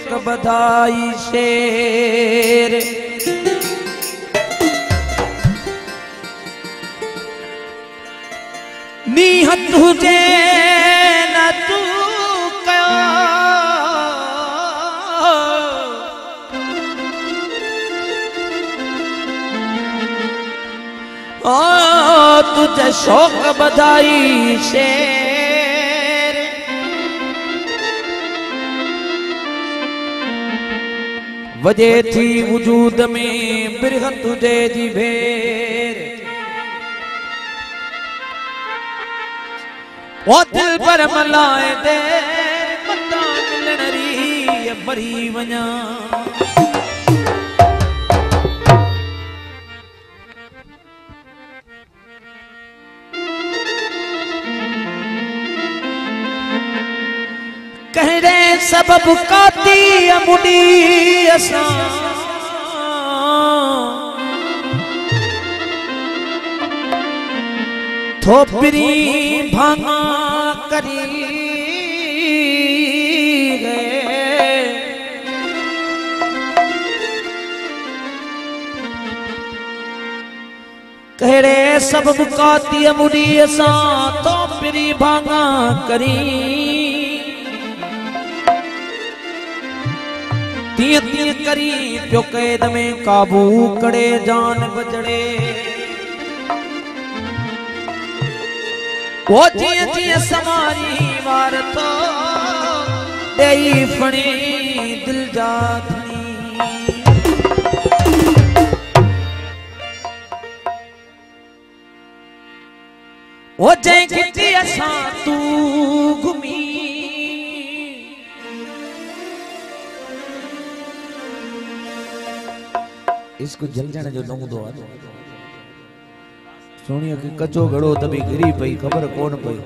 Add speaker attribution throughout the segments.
Speaker 1: शौक बधाई शेर नीहत हुजे न तू कयो तुझे शौक बधाई शेर वजे थी वजूद में बिरह तुझे जी भेर ओ दिल पर मलाए दे मता मिलन री बरी वञा कहरे सबब काती मुड़ी असां थोपरी भांगा करी गए कहरे सबब काती मुड़ी असां थोपरी भांगा करी तीअं तीअं करी पियो कैद में काबू करे जान बजड़े वो जीअं जीअं समारी वार थो ॾेई फणी दिल जा धणी वो जंहिं किथे असां तू घुमी इसको जल जाने जो नमूदो आ सोनिया की कचो घड़ो तभी गिरी पई खबर कौन पई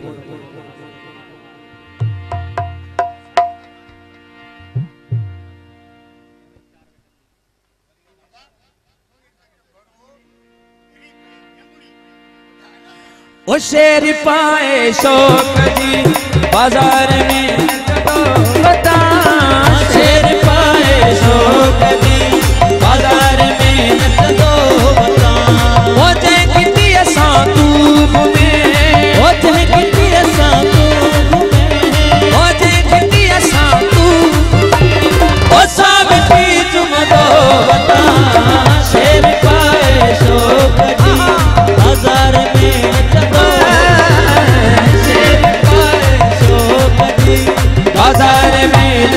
Speaker 1: ओ शेर पाए शौक जी बाजार में बता शेर पाए शौक जी बाजार में तो बता वो जय किती असां तू घुमे वो जय किती असां तू घुमे वो जय किती असां तू ओ सब की तुम दो बता शेर पाए शौक जी बाजार में तो शेर पाए शौक जी बाजार में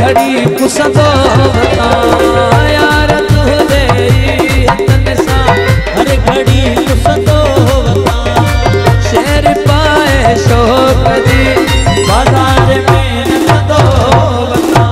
Speaker 1: घड़ी पुसंदो वता यार तुझे हथन सा हर घड़ी पुसंदो वता शेर पाए शौक दी बाजार में न दो वता।